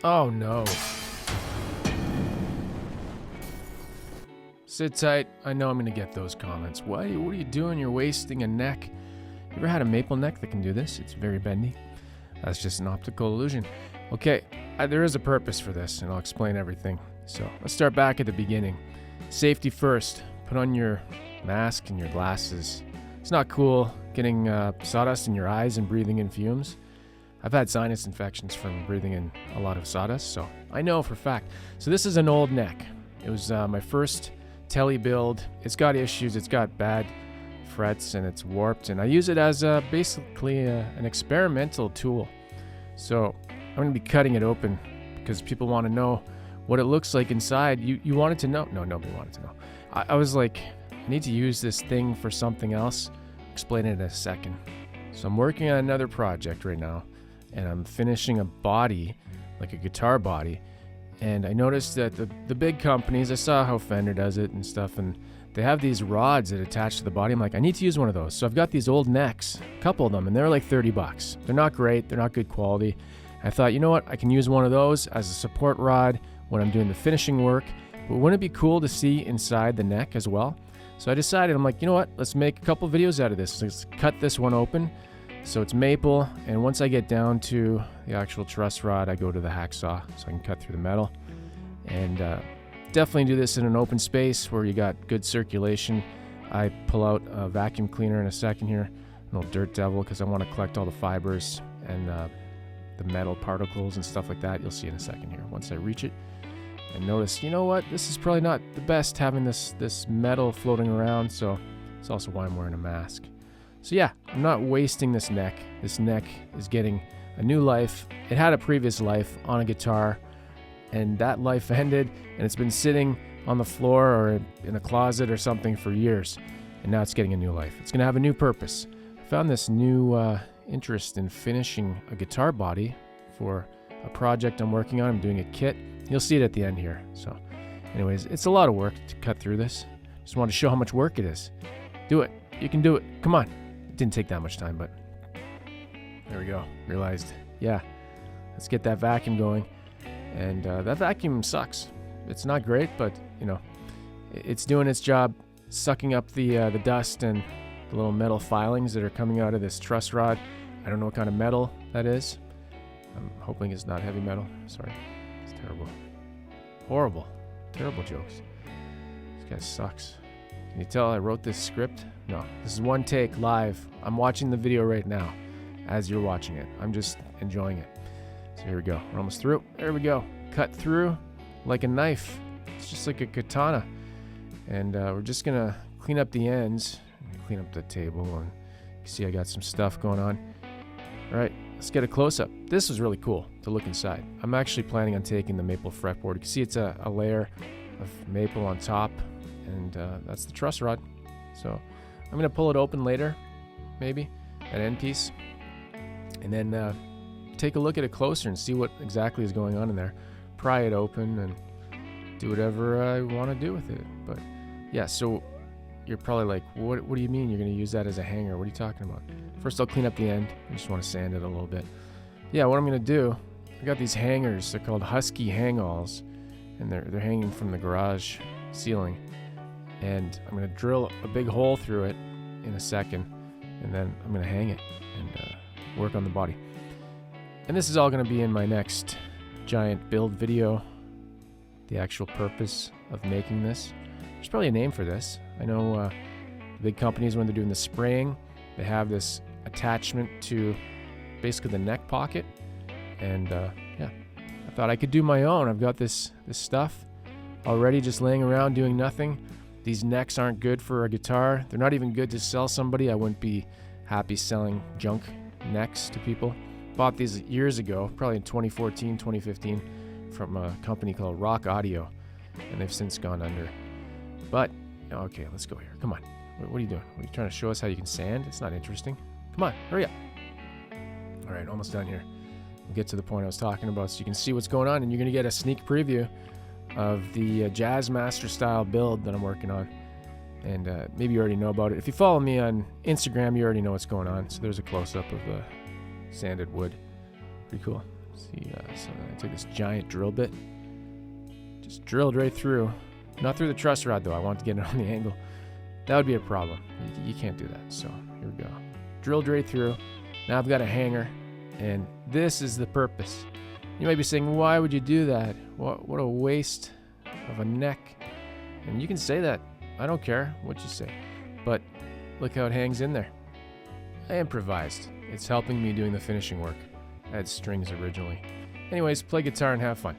Oh no. Sit tight. I know I'm going to get those comments. What are you doing? You're wasting a neck. You ever had a maple neck that can do this? It's very bendy. That's just an optical illusion. Okay, there is a purpose for this, and I'll explain everything. So let's start back at the beginning. Safety first. Put on your mask and your glasses. It's not cool getting sawdust in your eyes and breathing in fumes. I've had sinus infections from breathing in a lot of sawdust, so I know for a fact. So this is an old neck. It was my first telly build. It's got issues. It's got bad frets and it's warped, and I use it as basically an experimental tool. So I'm going to be cutting it open because people want to know what it looks like inside. You wanted to know? No, nobody wanted to know. I was like, I need to use this thing for something else. Explain it in a second. So I'm working on another project right now, and I'm finishing a body, like a guitar body. And I noticed that the big companies, I saw how Fender does it and stuff, and they have these rods that attach to the body. I'm like, I need to use one of those. So I've got these old necks, a couple of them, and they're like $30. They're not great. They're not good quality. I thought, you know what? I can use one of those as a support rod when I'm doing the finishing work. But wouldn't it be cool to see inside the neck as well? So I decided, I'm like, you know what? Let's make a couple videos out of this. Let's cut this one open. So it's maple, and once I get down to the actual truss rod, I go to the hacksaw so I can cut through the metal. And definitely do this in an open space where you got good circulation. I pull out a vacuum cleaner in a second here, an old dirt devil, because I want to collect all the fibers and the metal particles and stuff like that. You'll see in a second here once I reach it. And notice, you know what? This is probably not the best having this metal floating around, so it's also why I'm wearing a mask. So yeah, I'm not wasting this neck. This neck is getting a new life. It had a previous life on a guitar, and that life ended, and it's been sitting on the floor or in a closet or something for years, and now it's getting a new life. It's going to have a new purpose. I found this new interest in finishing a guitar body for a project I'm working on. I'm doing a kit. You'll see it at the end here. So anyways, it's a lot of work to cut through this. Just want to show how much work it is. Do it. You can do it. Come on. It didn't take that much time, but there we go. Realized, yeah, let's get that vacuum going. And that vacuum sucks. It's not great, but you know, it's doing its job, sucking up the dust and the little metal filings that are coming out of this truss rod. I don't know what kind of metal that is. I'm hoping it's not heavy metal. Sorry, it's terrible, horrible, terrible jokes. This guy sucks. Can you tell I wrote this script? No, this is one take live. I'm watching the video right now as you're watching it. I'm just enjoying it. So here we go. We're almost through. There we go. Cut through like a knife. It's just like a katana. And we're just going to clean up the ends. Clean up the table. And you can see I got some stuff going on. All right, let's get a close-up. This was really cool to look inside. I'm actually planning on taking the maple fretboard. You can see it's a layer of maple on top. And that's the truss rod. So I'm going to pull it open later, maybe, that end piece. And then take a look at it closer and see what exactly is going on in there. Pry it open and do whatever I want to do with it. But yeah, so you're probably like, what do you mean you're going to use that as a hanger? What are you talking about? First, I'll clean up the end. I just want to sand it a little bit. Yeah, what I'm going to do, I got these hangers. They're called Husky hang-alls, and they're hanging from the garage ceiling. And I'm going to drill a big hole through it in a second, and then I'm going to hang it and work on the body. And this is all going to be in my next giant build video, the actual purpose of making this. There's probably a name for this. I know big companies, when they're doing the spraying, they have this attachment to basically the neck pocket. And yeah, I thought I could do my own. I've got this stuff already just laying around doing nothing. These necks aren't good for a guitar. They're not even good to sell somebody. I wouldn't be happy selling junk necks to people. Bought these years ago, probably in 2014, 2015, from a company called Rock Audio, and they've since gone under. But, okay, let's go here. Come on. What are you doing? Are you trying to show us how you can sand? It's not interesting. Come on, hurry up. All right, almost done here. We'll get to the point I was talking about so you can see what's going on, and you're going to get a sneak preview of the Jazz Master style build that I'm working on. And maybe you already know about it. If you follow me on Instagram, you already know what's going on. So there's a close-up of the sanded wood. Pretty cool. See, so I took this giant drill bit, just drilled right through. Not through the truss rod though, I want to get it on the angle. That would be a problem. You can't do that. So here we go. Drilled right through. Now I've got a hanger, and this is the purpose. You might be saying, why would you do that? What a waste of a neck. And you can say that. I don't care what you say. But look how it hangs in there. I improvised. It's helping me doing the finishing work. I had strings originally. Anyways, play guitar and have fun.